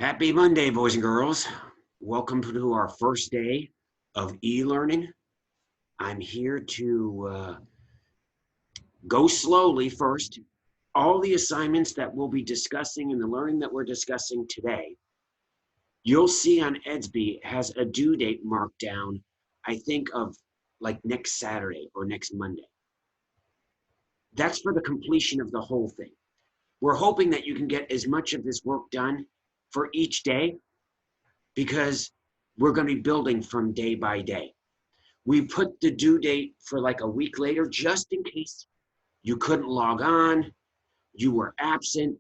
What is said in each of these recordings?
Happy Monday, boys and girls. Welcome to our first day of e-learning. I'm here to go slowly first. All the assignments that we'll be discussing and the learning that we're discussing today, you'll see on Edsby has a due date marked down, I think of like next Saturday or next Monday. That's for the completion of the whole thing. We're hoping that you can get as much of this work done for each day because we're going to be building from day by day. We put the due date for like a week later, just in case you couldn't log on, you were absent,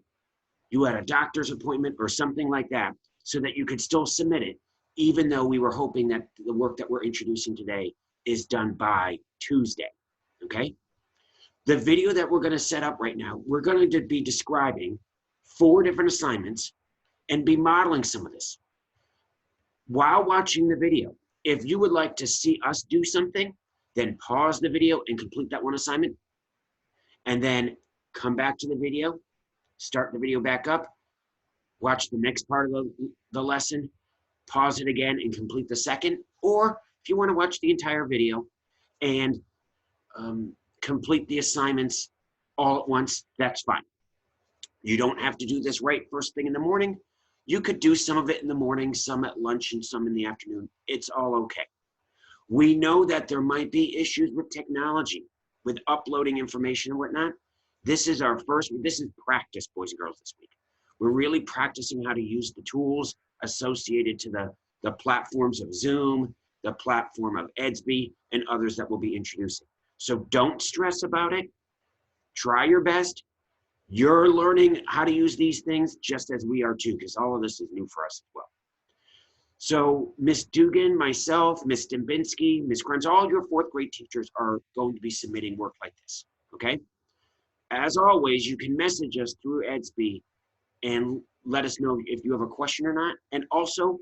you had a doctor's appointment or something like that, so that you could still submit it, even though we were hoping that the work that we're introducing today is done by Tuesday, okay? The video that we're going to set up right now, we're going to be describing 4 different assignments and be modeling some of this. While watching the video, if you would like to see us do something, then pause the video and complete that one assignment, and then come back to the video, start the video back up, watch the next part of the lesson, pause it again and complete the second, or if you want to watch the entire video and complete the assignments all at once, that's fine. You don't have to do this right first thing in the morning. You could do some of it in the morning, some at lunch, and some in the afternoon. It's all okay. We know that there might be issues with technology, with uploading information and whatnot. This is practice, boys and girls, this week. We're really practicing how to use the tools associated to the platforms of Zoom, the platform of Edsby, and others that we'll be introducing. So don't stress about it. Try your best. You're learning how to use these things just as we are too, because all of this is new for us as well. So Ms. Dugan, myself, Ms. Dembinski, Ms. Krenz, all your 4th grade teachers are going to be submitting work like this, okay? As always, you can message us through Edsby and let us know if you have a question or not. And also,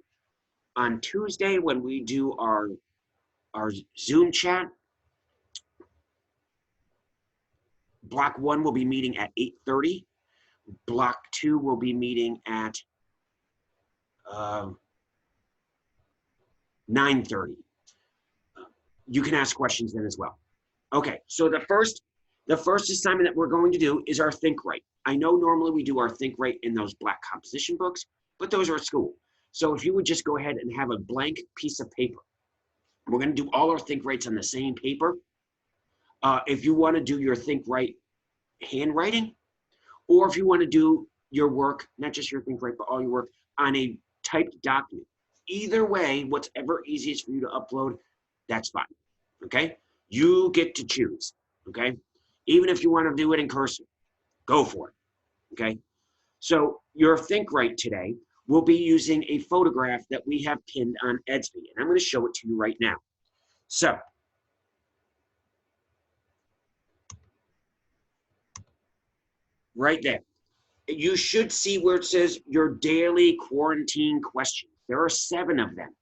on Tuesday when we do our Zoom chat, Block 1 will be meeting at 8:30. Block 2 will be meeting at 9:30. You can ask questions then as well. Okay, so the first assignment that we're going to do is our Think Right. I know normally we do our Think Right in those black composition books, but those are at school. So if you would just go ahead and have a blank piece of paper. We're going to do all our Think Rights on the same paper. If you want to do your Think Right handwriting, or if you want to do your work, not just your Think Right, but all your work on a typed document. Either way, whatever easiest for you to upload, that's fine, okay? You get to choose, okay? Even if you want to do it in cursive, go for it, okay? So your Think Right today will be using a photograph that we have pinned on Edsby, and I'm going to show it to you right now. So, right there. You should see where it says your daily quarantine questions. There are 7 of them.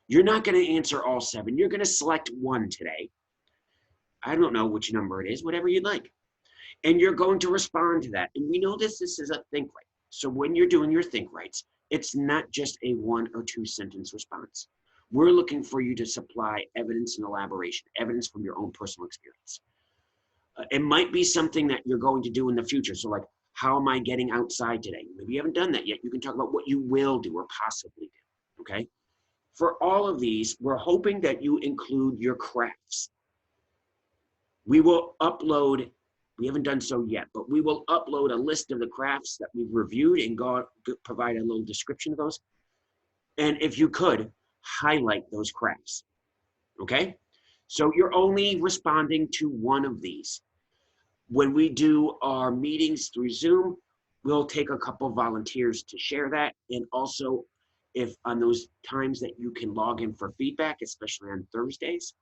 You're not going to answer all 7. You're going to select one today. I don't know which number it is, whatever you'd like. And you're going to respond to that. And we know this is a Think Right. So when you're doing your Think Rights, it's not just a 1 or 2 sentence response. We're looking for you to supply evidence and elaboration, evidence from your own personal experience. It might be something that you're going to do in the future. So like, how am I getting outside today? Maybe you haven't done that yet. You can talk about what you will do or possibly do, okay? For all of these, we're hoping that you include your crafts. We will upload, we haven't done so yet, but we will upload a list of the crafts that we've reviewed and provide a little description of those. And if you could, highlight those crafts, okay? So you're only responding to one of these. When we do our meetings through Zoom, we'll take a couple volunteers to share that. And also, if on those times that you can log in for feedback, especially on Thursdays,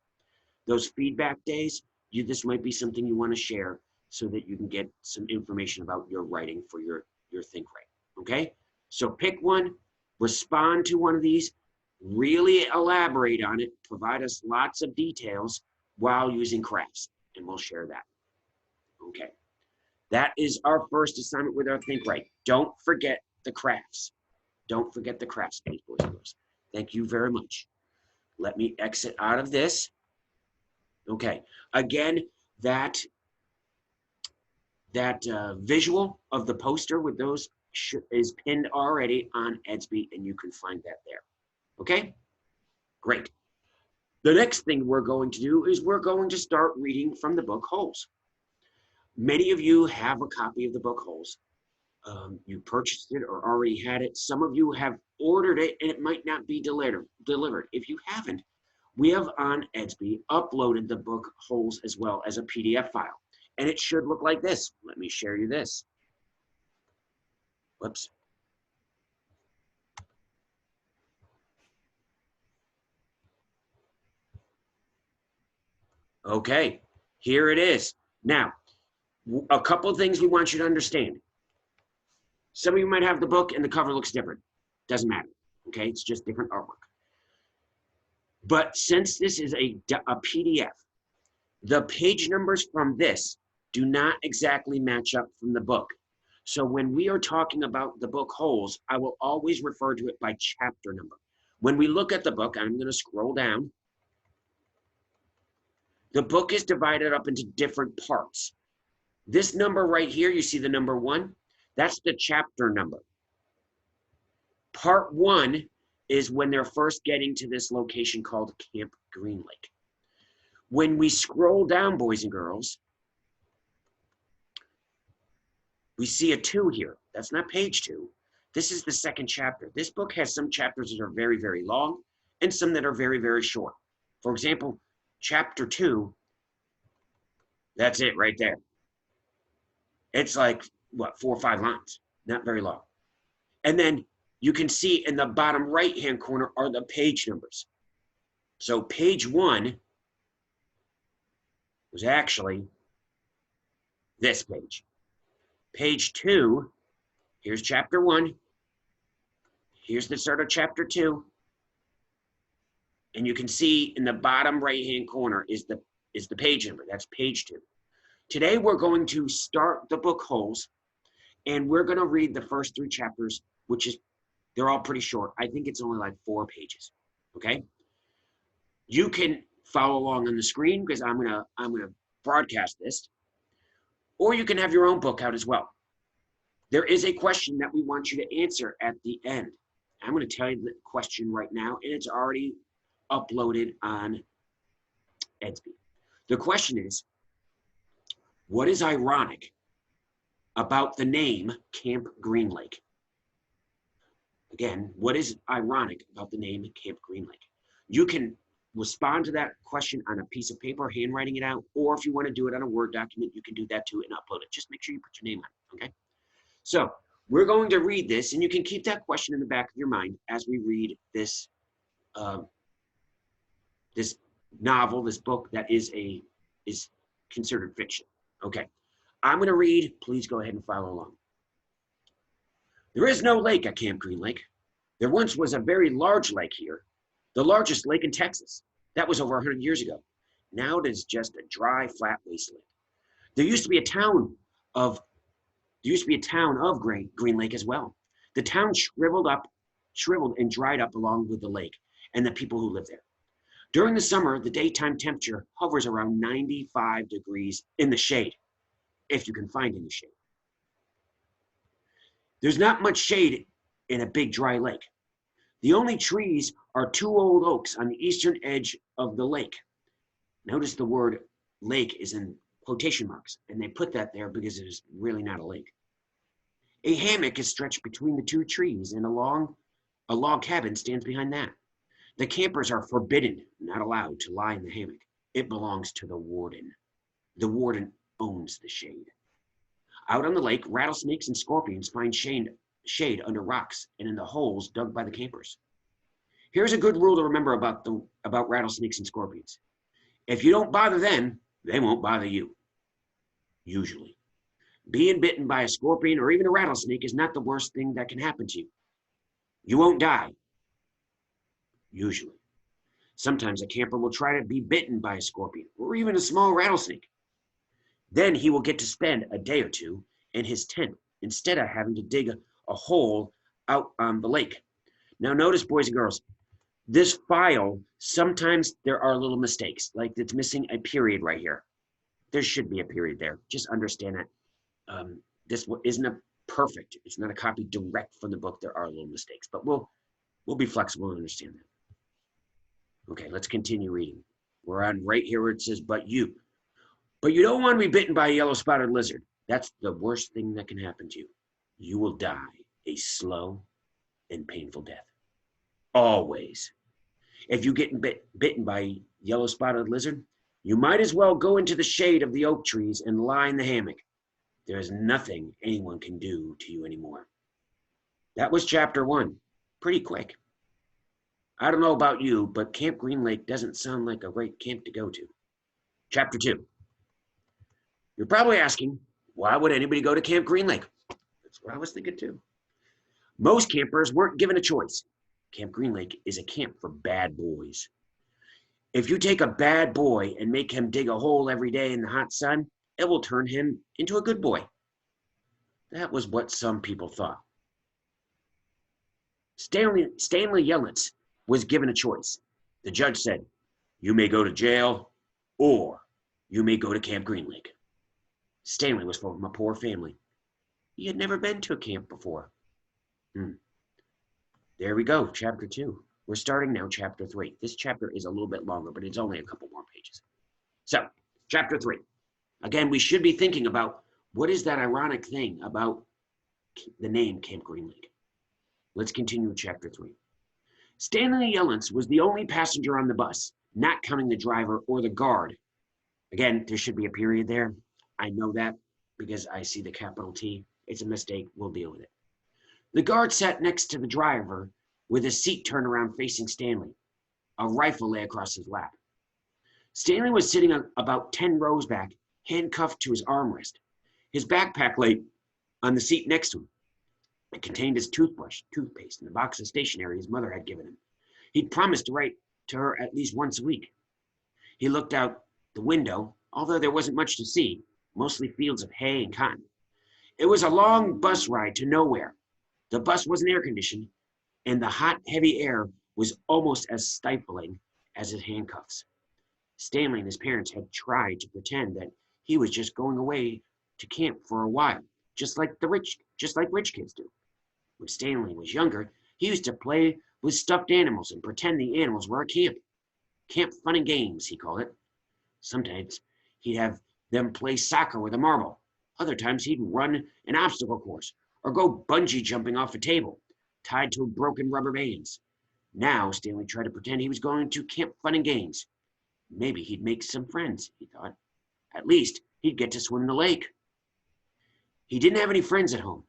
those feedback days, this might be something you want to share so that you can get some information about your writing for your Think Right, okay? So pick one, respond to one of these, really elaborate on it, provide us lots of details while using crafts, and we'll share that. Okay, that is our first assignment with our Think Right. Don't forget the crafts. Don't forget the craft space, boys and girls. Thank you very much. Let me exit out of this. Okay, again, that visual of the poster with those is pinned already on Edsby, and you can find that there. Okay, great. The next thing we're going to do is we're going to start reading from the book Holes. Many of you have a copy of the book Holes. You purchased it or already had it. Some of you have ordered it and it might not be delivered. If you haven't, we have on Edsby uploaded the book Holes as well as a PDF file. And it should look like this. Let me share you this. Whoops. Okay, here it is. Now, a couple of things we want you to understand. Some of you might have the book and the cover looks different. Doesn't matter, okay? It's just different artwork. But since this is a PDF, the page numbers from this do not exactly match up from the book. So when we are talking about the book Holes, I will always refer to it by chapter number. When we look at the book, I'm going to scroll down. The book is divided up into different parts. This number right here, you see the number 1? That's the chapter number. Part 1 is when they're first getting to this location called Camp Green Lake. When we scroll down, boys and girls, we see a 2 here. That's not page 2. This is the second chapter. This book has some chapters that are very, very long and some that are very, very short. For example, chapter 2, that's it right there. It's like, what, 4 or 5 lines, not very long. And then you can see in the bottom right-hand corner are the page numbers. So page 1 was actually this page. Page 2, here's chapter 1. Here's the start of chapter 2. And you can see in the bottom right-hand corner is the page number. That's page 2. Today we're going to start the book Holes, and we're going to read the first 3 chapters, which is, they're all pretty short. I think it's only like 4 pages. Okay? You can follow along on the screen because I'm gonna broadcast this, or you can have your own book out as well. There is a question that we want you to answer at the end. I'm going to tell you the question right now, and it's already uploaded on Edsby. The question is, what is ironic about the name Camp Green Lake? Again, what is ironic about the name Camp Green Lake? You can respond to that question on a piece of paper, handwriting it out, or if you want to do it on a Word document, you can do that too and upload it. Just make sure you put your name on it, okay? So we're going to read this, and you can keep that question in the back of your mind as we read this this novel, this book that is considered fiction. Okay, I'm going to read. Please go ahead and follow along. There is no lake at Camp Green Lake. There once was a very large lake here, the largest lake in Texas. That was over 100 years ago. Now it is just a dry, flat wasteland. There used to be a town of Green Lake as well. The town shriveled and dried up along with the lake and the people who live there. During the summer, the daytime temperature hovers around 95 degrees in the shade, if you can find any shade. There's not much shade in a big dry lake. The only trees are 2 old oaks on the eastern edge of the lake. Notice the word lake is in quotation marks, and they put that there because it is really not a lake. A hammock is stretched between the 2 trees, and a log cabin stands behind that. The campers are forbidden, not allowed to lie in the hammock. It belongs to the warden. The warden owns the shade. Out on the lake, rattlesnakes and scorpions find shade under rocks and in the holes dug by the campers. Here's a good rule to remember about rattlesnakes and scorpions. If you don't bother them, they won't bother you. Usually. Being bitten by a scorpion or even a rattlesnake is not the worst thing that can happen to you. You won't die. Usually. Sometimes a camper will try to be bitten by a scorpion or even a small rattlesnake. Then he will get to spend a day or 2 in his tent instead of having to dig a hole out on the lake. Now notice, boys and girls, this file, sometimes there are little mistakes, like it's missing a period right here. There should be a period there. Just understand that this isn't a perfect. It's not a copy direct from the book. There are little mistakes, but we'll be flexible and understand that. Okay, let's continue reading. We're on right here where it says, but you don't want to be bitten by a yellow spotted lizard. That's the worst thing that can happen to you. You will die a slow and painful death. Always. If you get bitten by a yellow spotted lizard, you might as well go into the shade of the oak trees and lie in the hammock. There is nothing anyone can do to you anymore. That was chapter 1. Pretty quick. I don't know about you, but Camp Green Lake doesn't sound like a great camp to go to. Chapter 2. You're probably asking, why would anybody go to Camp Green Lake? That's what I was thinking too. Most campers weren't given a choice. Camp Green Lake is a camp for bad boys. If you take a bad boy and make him dig a hole every day in the hot sun, it will turn him into a good boy. That was what some people thought. Stanley Yelnats was given a choice. The judge said, you may go to jail or you may go to Camp Green Lake. Stanley was from a poor family. He had never been to a camp before. There we go, chapter 2. We're starting now chapter 3. This chapter is a little bit longer, but it's only a couple more pages. So, chapter 3. Again, we should be thinking about what is that ironic thing about the name Camp Green Lake. Let's continue with chapter 3. Stanley Yelnats was the only passenger on the bus, not counting the driver or the guard. Again, there should be a period there. I know that because I see the capital T. It's a mistake. We'll deal with it. The guard sat next to the driver with his seat turned around facing Stanley. A rifle lay across his lap. Stanley was sitting about 10 rows back, handcuffed to his armrest. His backpack lay on the seat next to him. It contained his toothbrush, toothpaste, and the box of stationery his mother had given him. He'd promised to write to her at least once a week. He looked out the window, although there wasn't much to see, mostly fields of hay and cotton. It was a long bus ride to nowhere. The bus wasn't air-conditioned, and the hot, heavy air was almost as stifling as his handcuffs. Stanley and his parents had tried to pretend that he was just going away to camp for a while, just like rich kids do. When Stanley was younger, he used to play with stuffed animals and pretend the animals were at camp. Camp fun and games, he called it. Sometimes he'd have them play soccer with a marble. Other times he'd run an obstacle course or go bungee jumping off a table, tied to broken rubber bands. Now Stanley tried to pretend he was going to Camp Fun and Games. Maybe he'd make some friends, he thought. At least he'd get to swim in the lake. He didn't have any friends at home.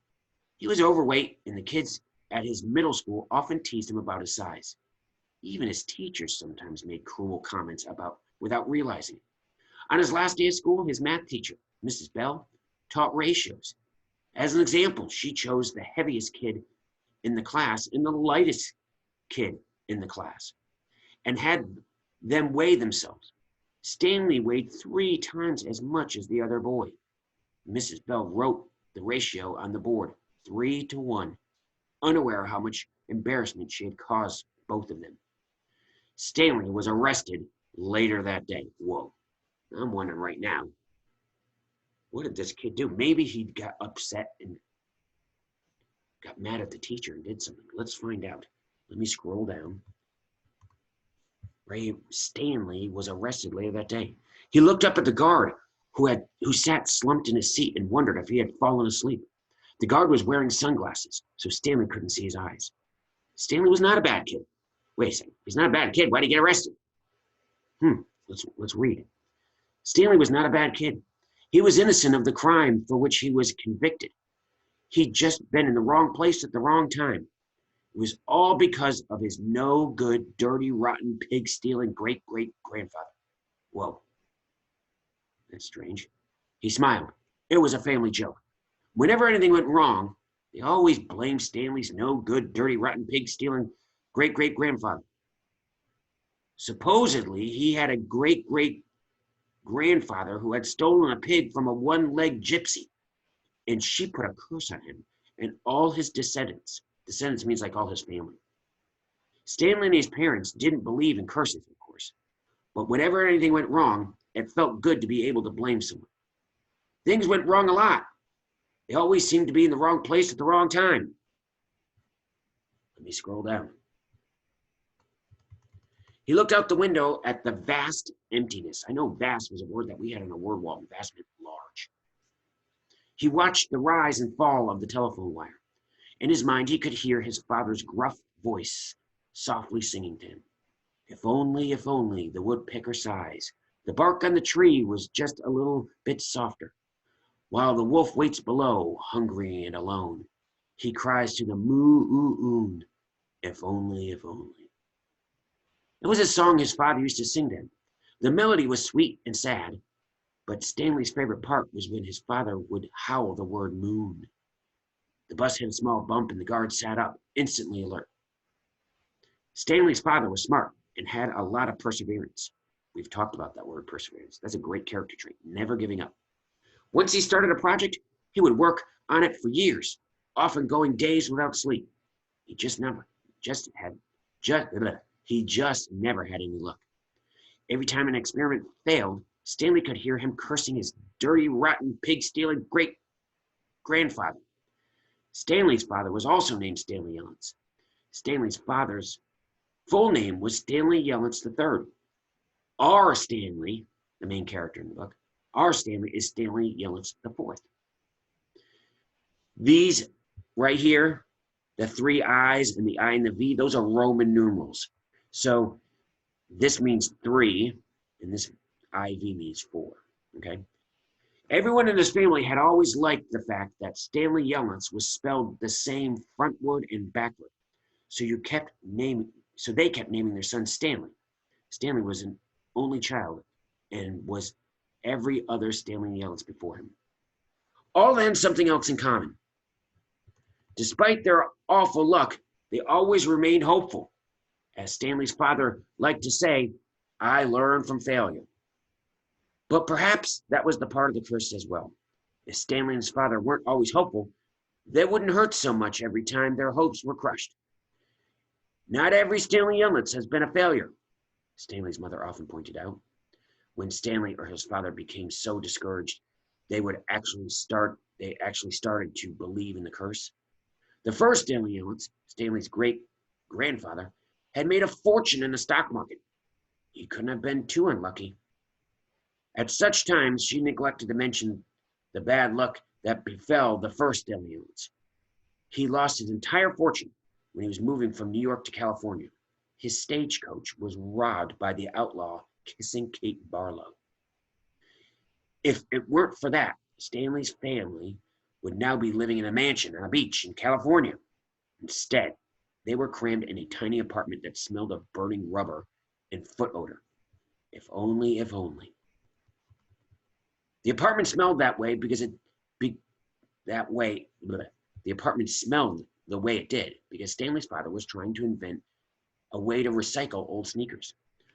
He was overweight, and the kids at his middle school often teased him about his size. Even his teachers sometimes made cruel comments without realizing it. On his last day of school, his math teacher, Mrs. Bell, taught ratios. As an example, she chose the heaviest kid in the class and the lightest kid in the class and had them weigh themselves. Stanley weighed 3 times as much as the other boy. Mrs. Bell wrote the ratio on the board, 3 to 1, unaware of how much embarrassment she had caused both of them. Stanley was arrested later that day. Whoa, I'm wondering right now, what did this kid do? Maybe he got upset and got mad at the teacher and did something. Let's find out. Let me scroll down. Stanley was arrested later that day. He looked up at the guard who sat slumped in his seat and wondered if he had fallen asleep. The guard was wearing sunglasses, so Stanley couldn't see his eyes. Stanley was not a bad kid. Wait a second. He's not a bad kid. Why'd he get arrested? Let's read. Stanley was not a bad kid. He was innocent of the crime for which he was convicted. He'd just been in the wrong place at the wrong time. It was all because of his no good, dirty, rotten, pig-stealing great-great-grandfather. Whoa. That's strange. He smiled. It was a family joke. Whenever anything went wrong, they always blamed Stanley's no good, dirty, rotten, pig-stealing great-great-grandfather. Supposedly, he had a great-great-grandfather who had stolen a pig from a one-legged gypsy, and she put a curse on him and all his descendants. Descendants means like all his family. Stanley and his parents didn't believe in curses, of course, but whenever anything went wrong, it felt good to be able to blame someone. Things went wrong a lot. They always seemed to be in the wrong place at the wrong time. Let me scroll down. He looked out the window at the vast emptiness. I know vast was a word that we had on a word wall. Vast meant large. He watched the rise and fall of the telephone wire. In his mind, he could hear his father's gruff voice softly singing to him. If only, the woodpecker sighs. The bark on the tree was just a little bit softer. While the wolf waits below, hungry and alone, he cries to the moo-oo-oon. If only, if only. It was a song his father used to sing to him. The melody was sweet and sad, but Stanley's favorite part was when his father would howl the word moon. The bus hit a small bump and the guard sat up, instantly alert. Stanley's father was smart and had a lot of perseverance. We've talked about that word, perseverance. That's a great character trait, never giving up. Once he started a project, he would work on it for years, often going days without sleep. He just never had any luck. Every time an experiment failed, Stanley could hear him cursing his dirty, rotten, pig-stealing great-grandfather. Stanley's father was also named Stanley Yelnats. Stanley's father's full name was Stanley Yelnats III. Our Stanley, the main character in the book, our Stanley is Stanley Yelnats IV. These right here, the three I's and the I and the V, those are Roman numerals. So this means 3, and this IV means 4, okay? Everyone in his family had always liked the fact that Stanley Yelnats was spelled the same frontward and backward. So they kept naming their son Stanley. Stanley was an only child and was every other Stanley Yelnats before him. All had something else in common. Despite their awful luck, they always remained hopeful. As Stanley's father liked to say, I learned from failure. But perhaps that was the part of the curse as well. If Stanley and his father weren't always hopeful, they wouldn't hurt so much every time their hopes were crushed. Not every Stanley Yelnats has been a failure, Stanley's mother often pointed out. When Stanley or his father became so discouraged, they actually started to believe in the curse. The first Stanley Yelnats, Stanley's great-grandfather, had made a fortune in the stock market. He couldn't have been too unlucky. At such times, she neglected to mention the bad luck that befell the first Stanley Yelnats. He lost his entire fortune when he was moving from New York to California. His stagecoach was robbed by the outlaw Kissing Kate Barlow. If it weren't for that, Stanley's family would now be living in a mansion on a beach in California. Instead, they were crammed in a tiny apartment that smelled of burning rubber and foot odor. If only, if only. The apartment smelled that way The apartment smelled the way it did because Stanley's father was trying to invent a way to recycle old sneakers.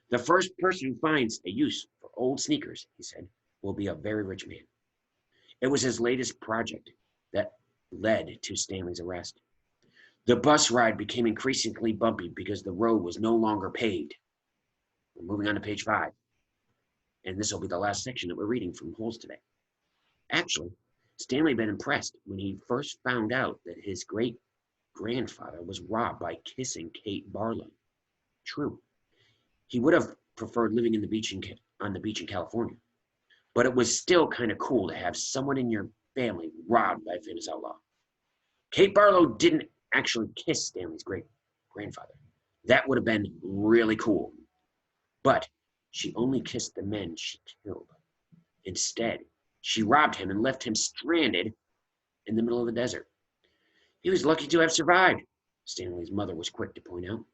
The first person who finds a use for old sneakers, he said, will be a very rich man. It was his latest project that led to Stanley's arrest. The bus ride became increasingly bumpy because the road was no longer paved. We're moving on to page 5. And this will be the last section that we're reading from Holes today. Actually, Stanley had been impressed when he first found out that his great-grandfather was robbed by Kissing Kate Barlow. True. He would have preferred living on the beach in California, but it was still kind of cool to have someone in your family robbed by a famous outlaw. Kate Barlow didn't actually kiss Stanley's great-grandfather. That would have been really cool. But she only kissed the men she killed. Instead, she robbed him and left him stranded in the middle of the desert. He was lucky to have survived, Stanley's mother was quick to point out.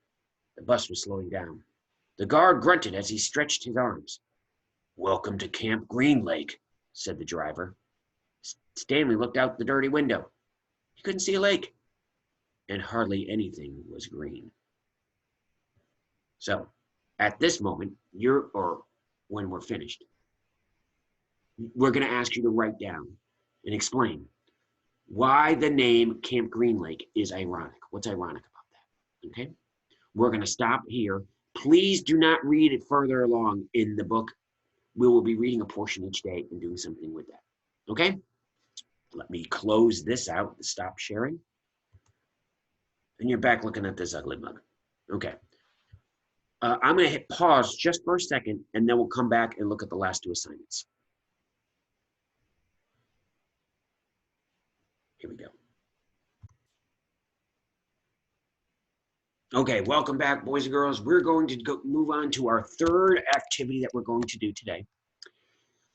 The bus was slowing down. The guard grunted as he stretched his arms. Welcome to Camp Green Lake, said the driver. Stanley looked out the dirty window. He couldn't see a lake, and hardly anything was green. So, at this moment, when we're finished, we're going to ask you to write down and explain why the name Camp Green Lake is ironic. What's ironic about that? Okay. We're going to stop here. Please do not read it further along in the book. We will be reading a portion each day and doing something with that. Okay? Let me close this out, stop sharing. And you're back looking at this ugly mug. Okay. I'm going to hit pause just for a second, and then we'll come back and look at the last two assignments. Here we go. Okay, welcome back, boys and girls. We're going to move on to our third activity that we're going to do today.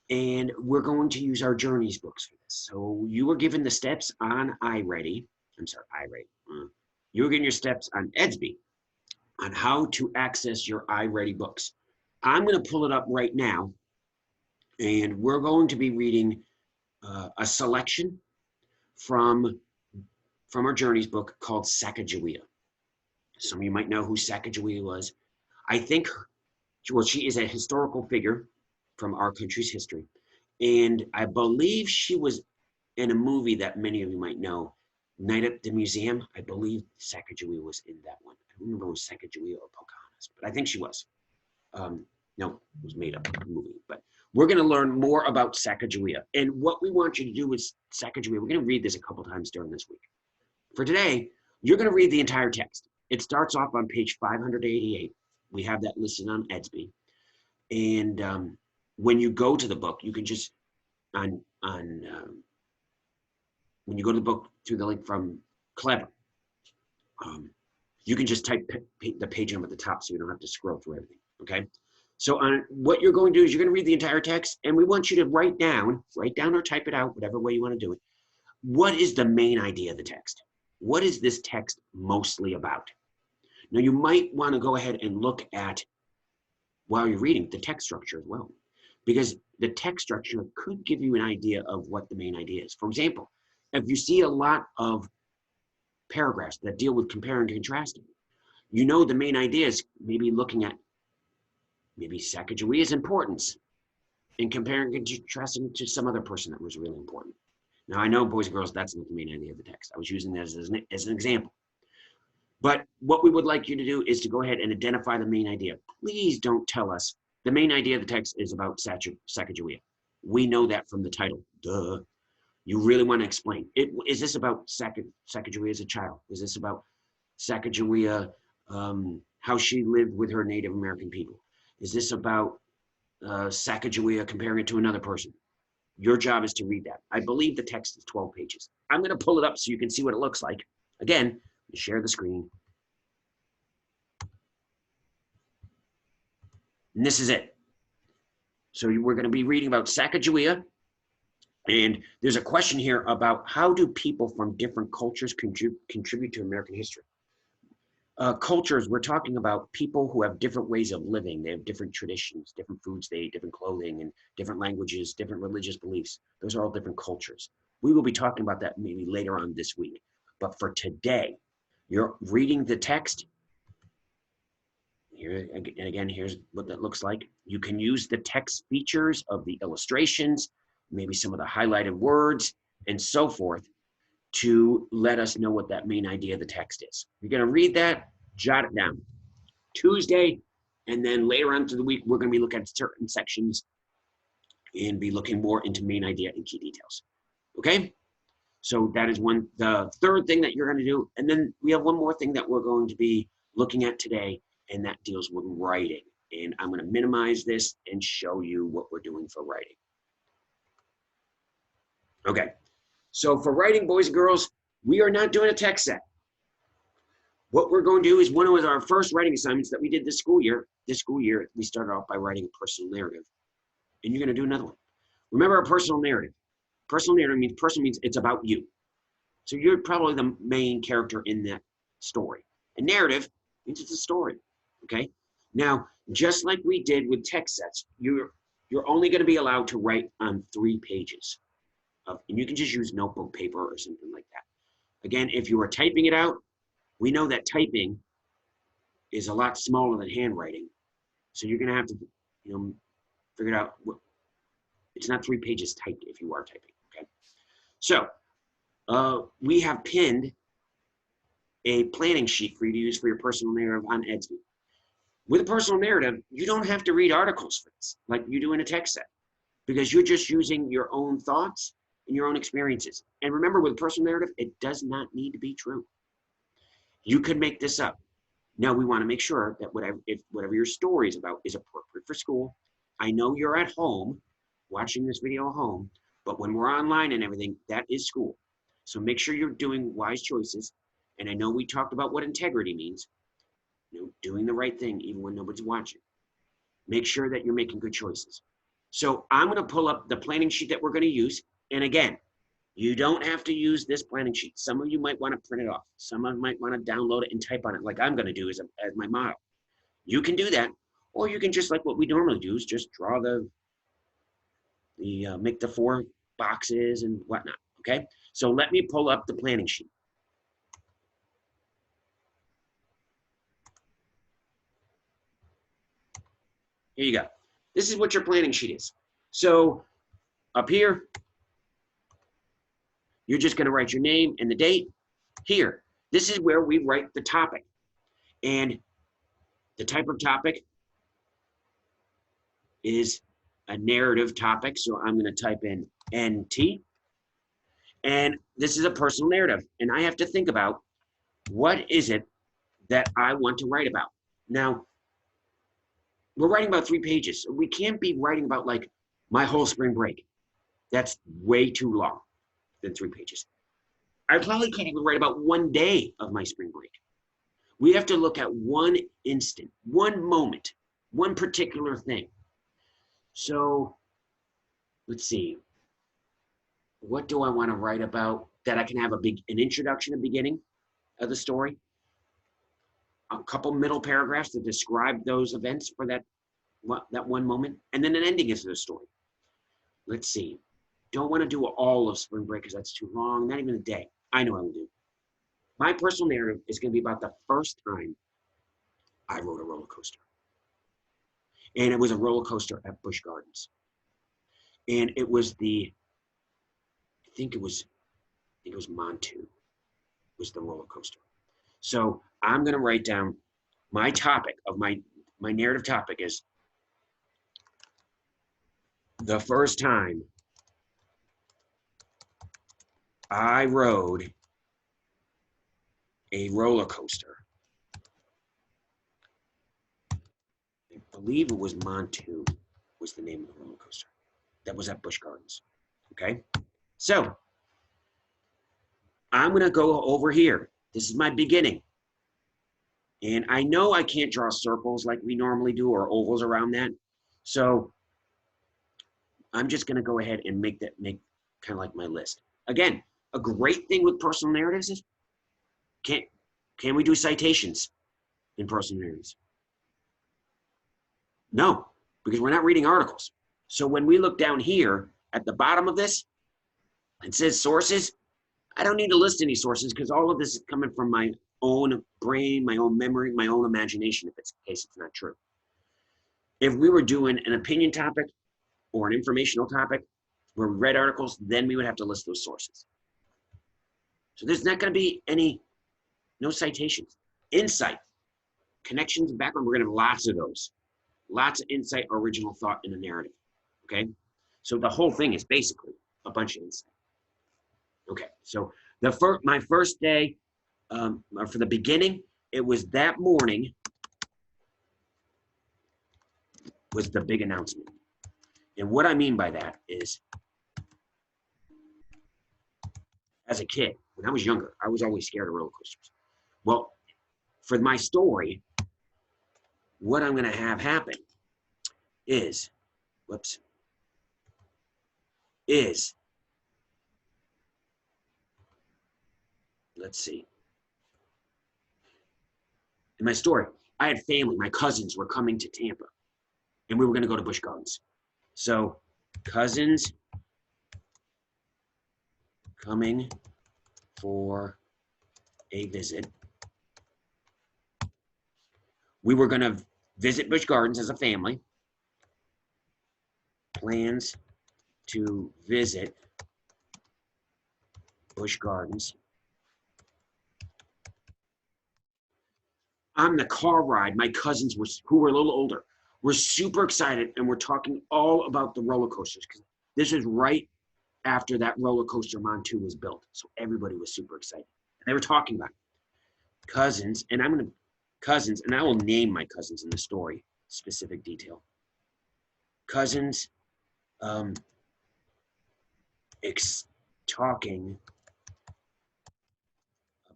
And we're going to use our journeys books for this. So you were given the steps on iReady. I'm sorry, iReady. You were given your steps on Edsby on how to access your iReady books. I'm going to pull it up right now, and we're going to be reading a selection from our journeys book called Sacagawea. Some of you might know who Sacagawea was. I think, well, she is a historical figure from our country's history. And I believe she was in a movie that many of you might know, Night at the Museum. I believe Sacagawea was in that one. I don't remember if it was Sacagawea or Pocahontas, but I think she was. No, it was made up movie. But we're going to learn more about Sacagawea. And what we want you to do with Sacagawea, we're going to read this a couple times during this week. For today, you're going to read the entire text. It starts off on page 588. We have that listed on Edsby. And when you go to the book, you can just when you go to the book through the link from Clever, you can just type the page number at the top so you don't have to scroll through everything. Okay. So what you're going to do is you're going to read the entire text, and we want you to write down or type it out, whatever way you want to do it. What is the main idea of the text? What is this text mostly about? Now, you might want to go ahead and look at, while you're reading, the text structure as well, because the text structure could give you an idea of what the main idea is. For example, if you see a lot of paragraphs that deal with comparing and contrasting, you know the main idea is maybe looking at maybe Sacagawea's importance and comparing and contrasting to some other person that was really important. Now, I know, boys and girls, that's not the main idea of the text. I was using that as an example. But what we would like you to do is to go ahead and identify the main idea. Please don't tell us the main idea of the text is about Sacagawea. We know that from the title. Duh. You really want to explain. Is this about Sacagawea as a child? Is this about Sacagawea, how she lived with her Native American people? Is this about Sacagawea comparing it to another person? Your job is to read that. I believe the text is 12 pages. I'm going to pull it up so you can see what it looks like. Again, share the screen. And this is it. So we're going to be reading about Sacagawea. And there's a question here about how do people from different cultures contribute to American history? Cultures, we're talking about people who have different ways of living. They have different traditions, different foods they eat, different clothing, and different languages, different religious beliefs. Those are all different cultures. We will be talking about that maybe later on this week. But for today, you're reading the text. Here, and again, here's what that looks like. You can use the text features of the illustrations, maybe some of the highlighted words, and so forth, to let us know what that main idea of the text is. You're going to read that, jot it down. Tuesday, and then later on through the week, we're going to be looking at certain sections and be looking more into main idea and key details. Okay? So that is the third thing that you're going to do. And then we have one more thing that we're going to be looking at today, and that deals with writing. And I'm going to minimize this and show you what we're doing for writing. Okay. So for writing, boys and girls, we are not doing a text set. What we're going to do is one of our first writing assignments that we did this school year, we started off by writing a personal narrative. And you're going to do another one. Remember a personal narrative. Personal narrative means it's about you. So you're probably the main character in that story. A narrative means it's a story. Okay? Now, just like we did with text sets, you're only going to be allowed to write on 3 pages. And you can just use notebook paper or something like that. Again, if you are typing it out, we know that typing is a lot smaller than handwriting. So you're going to have to, figure it out. It's not 3 pages typed if you are typing. Okay. So we have pinned a planning sheet for you to use for your personal narrative on Edsby. With a personal narrative, you don't have to read articles for this like you do in a text set, because you're just using your own thoughts and your own experiences. And remember, with a personal narrative, it does not need to be true. You could make this up. Now, we want to make sure that whatever your story is about is appropriate for school. I know you're at home watching this video at home, but when we're online and everything, that is school. So make sure you're doing wise choices. And I know we talked about what integrity means, doing the right thing even when nobody's watching. Make sure that you're making good choices. So I'm going to pull up the planning sheet that we're going to use. And again, you don't have to use this planning sheet. Some of you might want to print it off. Some of you might want to download it and type on it like I'm going to do as my model. You can do that, or you can just like what we normally do is just draw make the 4 boxes and whatnot, okay? So let me pull up the planning sheet. Here you go. This is what your planning sheet is. So up here, you're just going to write your name and the date. Here, this is where we write the topic. And the type of topic is a narrative topic. So I'm going to type in NT. And this is a personal narrative. And I have to think about what is it that I want to write about. Now, we're writing about 3 pages. So we can't be writing about like my whole spring break. That's way too long than 3 pages. I probably can't even write about 1 day of my spring break. We have to look at one instant, one moment, one particular thing. So let's see. What do I want to write about that I can have an introduction, a beginning of the story? A couple middle paragraphs to describe those events for that one moment, and then an ending is the story. Let's see. Don't want to do all of spring break because that's too long, not even a day. I know I will do. My personal narrative is going to be about the first time I rode a roller coaster. And it was a roller coaster at Busch Gardens. And it was I think it was Montu was the roller coaster. So I'm going to write down my topic of my narrative topic is the first time I rode a roller coaster. I believe it was Montu was the name of the roller coaster. That was at Busch Gardens. Okay? So I'm going to go over here. This is my beginning. And I know I can't draw circles like we normally do or ovals around that. So I'm just going to go ahead and make kind of like my list. Again, a great thing with personal narratives is can we do citations in personal narratives? No, because we're not reading articles. So when we look down here at the bottom of this, it says sources. I don't need to list any sources because all of this is coming from my own brain, my own memory, my own imagination, if it's the case it's not true. If we were doing an opinion topic or an informational topic where we read articles, then we would have to list those sources. So there's not going to be no citations. Insight, connections, background, we're going to have lots of those. Lots of insight, original thought in a narrative, okay? So the whole thing is basically a bunch of insight. Okay, so my first day, for the beginning, it was that morning was the big announcement. And what I mean by that is, as a kid, when I was younger, I was always scared of roller coasters. Well, for my story, what I'm going to have happen is, let's see. In my story, I had family. My cousins were coming to Tampa, and we were going to go to Busch Gardens. So, cousins coming for a visit. We were going to visit Busch Gardens as a family. Plans to visit Busch Gardens. On the car ride, my cousins who were a little older, were super excited, and we're talking all about the roller coasters because this is right after that roller coaster Montu was built. So everybody was super excited. And they were talking about it. Cousins, and I will name my cousins in the story, specific detail. Cousins, talking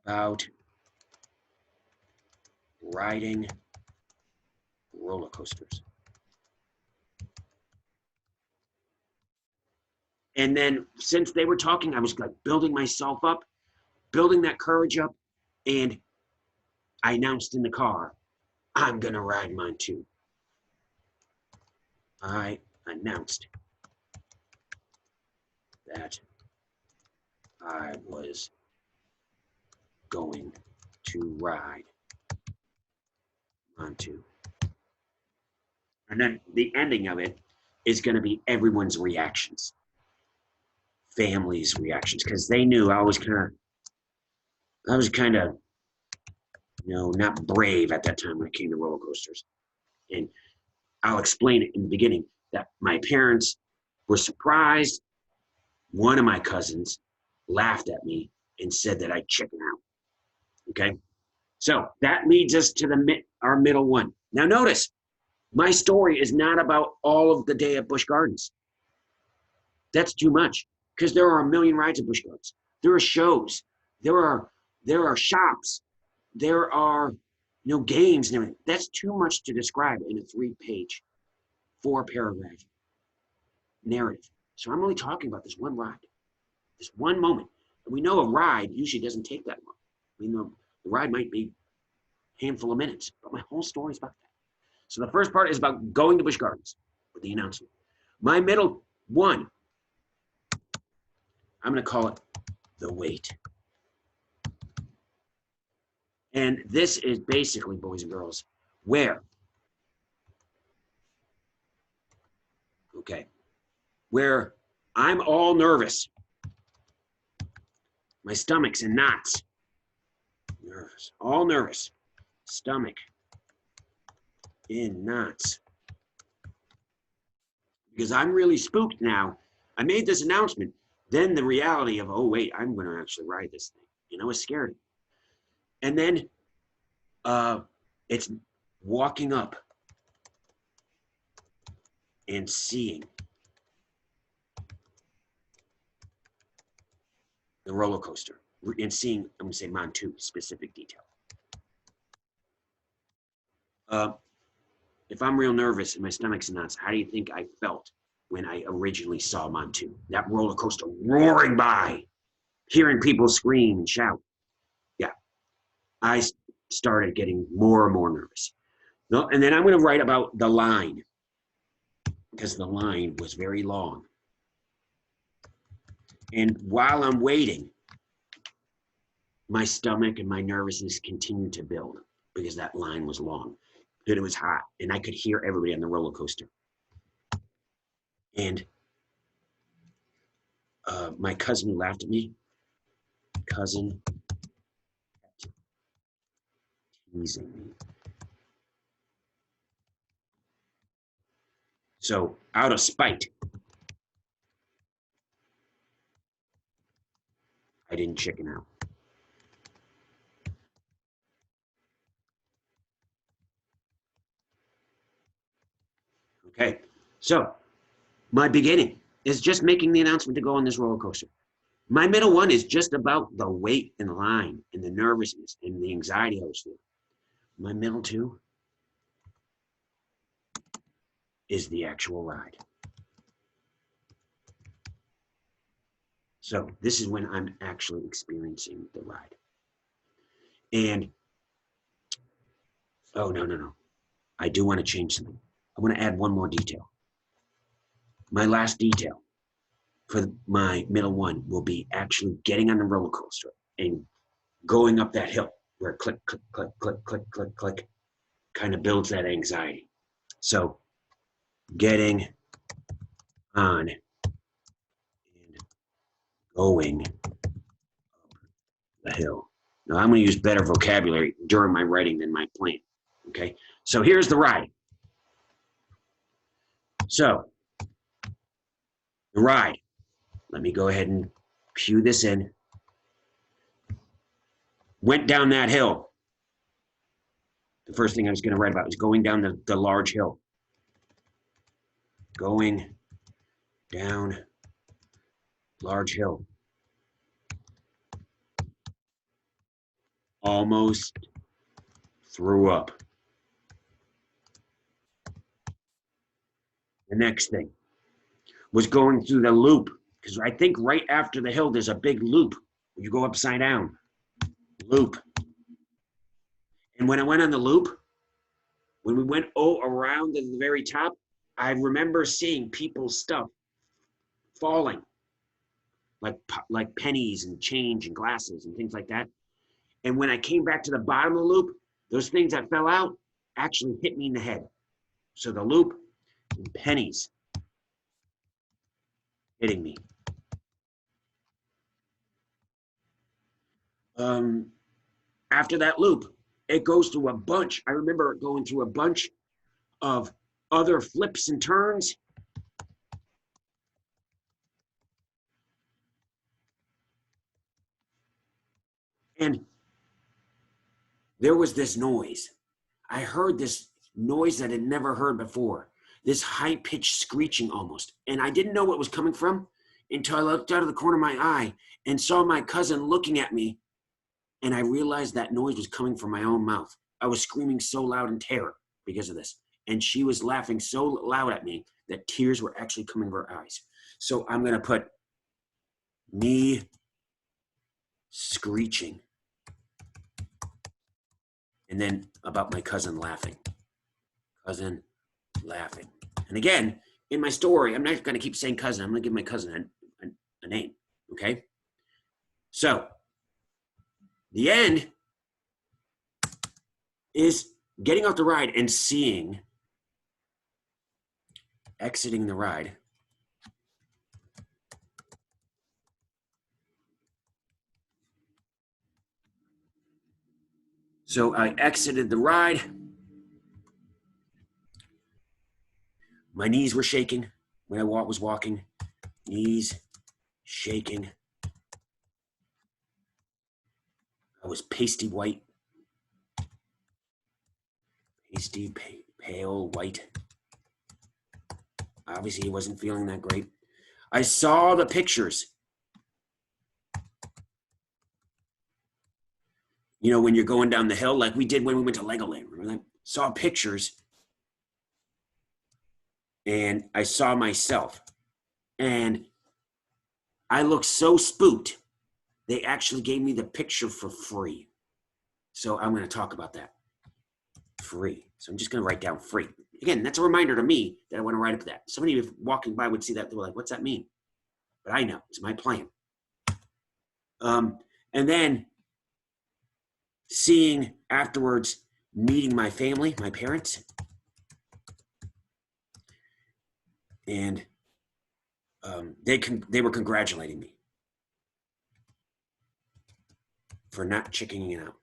about riding roller coasters. And then since they were talking, I was like building myself up, building that courage up, and I announced in the car, I'm gonna ride mine too. I announced that I was going to ride Montu. And then the ending of it is going to be everyone's reactions, family's reactions, because they knew I was kind of, not brave at that time when it came to roller coasters. And I'll explain it in the beginning that my parents were surprised. One of my cousins laughed at me and said that I'd chicken out. Okay. So that leads us to our middle one. Now notice, my story is not about all of the day at Busch Gardens. That's too much because there are a million rides at Busch Gardens. There are shows. There are shops. There are games and everything. That's too much to describe in a 3-page, 4-paragraph narrative. So I'm only talking about this one ride, this one moment. And we know a ride usually doesn't take that long. We know the ride might be a handful of minutes, but my whole story is about that. So the first part is about going to Busch Gardens with the announcement. My middle one, I'm going to call it the wait. And this is basically, boys and girls, where I'm all nervous. My stomach's in knots. Nervous, all nervous. Stomach in knots. Because I'm really spooked now. I made this announcement. Then the reality of, oh, wait, I'm going to actually ride this thing. I was scared. And then it's walking up and seeing the roller coaster and seeing, I'm going to say Montu, specific detail. If I'm real nervous and my stomach's in knots, how do you think I felt when I originally saw Montu? That roller coaster roaring by, hearing people scream and shout. Yeah, I started getting more and more nervous. And then I'm going to write about the line because the line was very long. And while I'm waiting, my stomach and my nervousness continued to build because that line was long and it was hot and I could hear everybody on the roller coaster. And my cousin who laughed at me, teasing me. So out of spite, I didn't chicken out. Okay, so my beginning is just making the announcement to go on this roller coaster. My middle one is just about the wait in line and the nervousness and the anxiety I was feeling. My middle two is the actual ride. So this is when I'm actually experiencing the ride. And, oh, no. I do want to change something. I want to add one more detail. My last detail for my middle one will be actually getting on the roller coaster and going up that hill where click, click, click, click, click, click, click, kind of builds that anxiety. So getting on and going the hill. Now I'm going to use better vocabulary during my writing than my plan. Okay, so here's the ride. So the ride. Let me go ahead and cue this in. Went down that hill. The first thing I was going to write about was going down the large hill. Going down large hill. Almost threw up. The next thing was going through the loop, because I think right after the hill there's a big loop. You go upside down. Loop. And when I went on the loop, when we went around to the very top, I remember seeing people's stuff falling, like pennies and change and glasses and things like that. And when I came back to the bottom of the loop, those things that fell out actually hit me in the head. So the loop and pennies hitting me. After that loop, it goes through a bunch. I remember it going through a bunch of other flips and turns. And there was this noise. I heard this noise that I'd never heard before, this high-pitched screeching almost. And I didn't know what was coming from until I looked out of the corner of my eye and saw my cousin looking at me. And I realized that noise was coming from my own mouth. I was screaming so loud in terror because of this. And she was laughing so loud at me that tears were actually coming to her eyes. So I'm going to put me screeching. And then about my cousin laughing. Cousin laughing. And again, in my story, I'm not going to keep saying cousin. I'm going to give my cousin a name. Okay? So, the end is getting off the ride and seeing, exiting the ride. So I exited the ride. My knees were shaking when I was walking. Knees shaking. I was pasty white. Pasty, pale white. Obviously, he wasn't feeling that great. I saw the pictures. You know, when you're going down the hill, like we did when we went to Legoland, remember that? Saw pictures. And I saw myself. And I looked so spooked, they actually gave me the picture for free. So I'm going to talk about that. Free. So I'm just going to write down free. Again, that's a reminder to me that I want to write up that. Somebody walking by would see that. They were like, what's that mean? But I know. It's my plan. And then seeing afterwards, meeting my family, my parents. And they were congratulating me for not chickening out.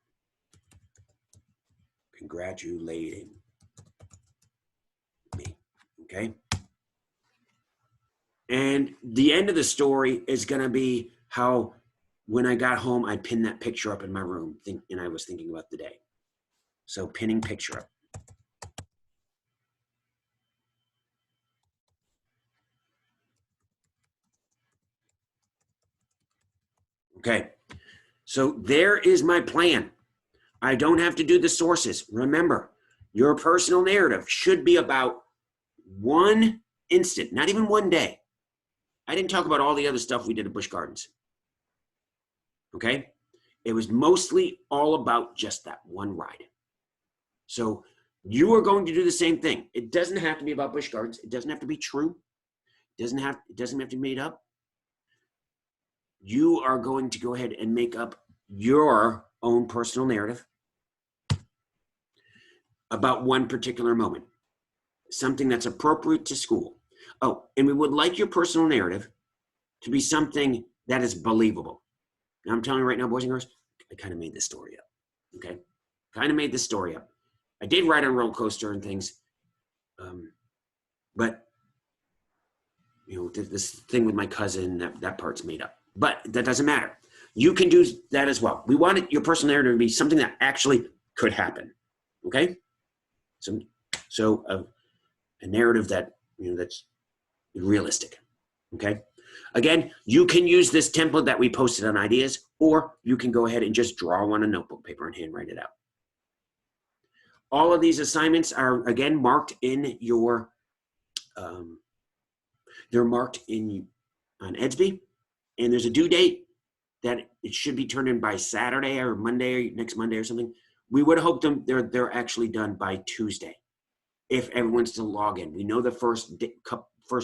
Congratulating me, okay? And the end of the story is going to be how when I got home, I pinned that picture up in my room, and I was thinking about the day. So pinning picture up. Okay, so there is my plan. I don't have to do the sources. Remember, your personal narrative should be about one instant, not even one day. I didn't talk about all the other stuff we did at Busch Gardens. Okay? It was mostly all about just that one ride. So you are going to do the same thing. It doesn't have to be about Busch Gardens. It doesn't have to be true. It doesn't have to be made up. You are going to go ahead and make up your own personal narrative about one particular moment, something that's appropriate to school. Oh, and we would like your personal narrative to be something that is believable. Now I'm telling you right now, boys and girls, I kind of made this story up. Okay, kind of made this story up. I did ride on roller coaster and things, but you know, this thing with my cousin, that part's made up. But that doesn't matter. You can do that as well. We want your personal narrative to be something that actually could happen. Okay, so a narrative that, you know, that's realistic. Okay. Again, you can use this template that we posted on Ideas, or you can go ahead and just draw on a notebook paper and handwrite it out. All of these assignments are, again, marked in your, they're marked in on Edsby, and there's a due date that it should be turned in by Saturday or Monday, or next Monday or something. We would hope them they're actually done by Tuesday, if everyone's to log in. We know the first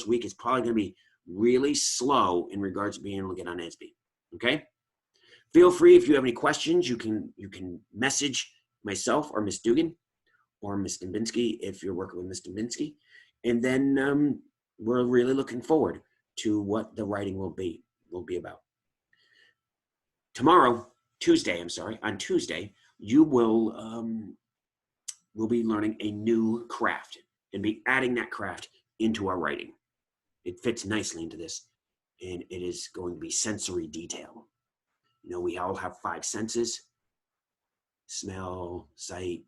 week is probably going to be really slow in regards to being able to get on Edsby. Okay. Feel free, if you have any questions, you can message myself or Miss Dugan or Miss Dembinski if you're working with Miss Dembinski. And then we're really looking forward to what the writing will be about. On Tuesday, you will be learning a new craft and be adding that craft into our writing. It fits nicely into this, and it is going to be sensory detail. You know, we all have 5 senses: smell, sight,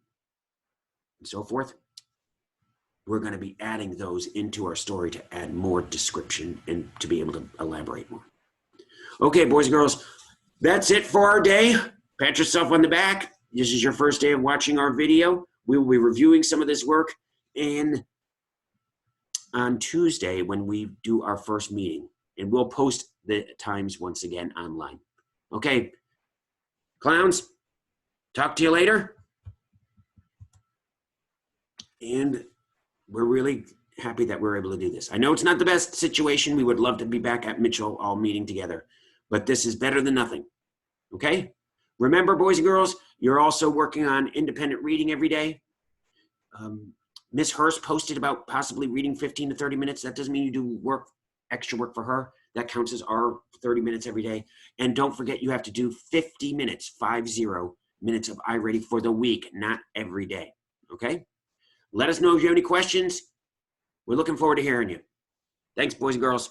and so forth. We're going to be adding those into our story to add more description and to be able to elaborate more. Okay, boys and girls, that's it for our day. Pat yourself on the back. This is your first day of watching our video. We will be reviewing some of this work, and on Tuesday when we do our first meeting, and we'll post the times once again online. Okay, clowns, talk to you later. And we're really happy that we're able to do this. I know it's not the best situation. We would love to be back at Mitchell all meeting together, but this is better than nothing. Okay? Remember, boys and girls, you're also working on independent reading every day. Miss Hurst posted about possibly reading 15 to 30 minutes. That doesn't mean you do extra work for her. That counts as our 30 minutes every day. And don't forget, you have to do 50 minutes, 50 minutes of iReady for the week, not every day. Okay? Let us know if you have any questions. We're looking forward to hearing you. Thanks, boys and girls.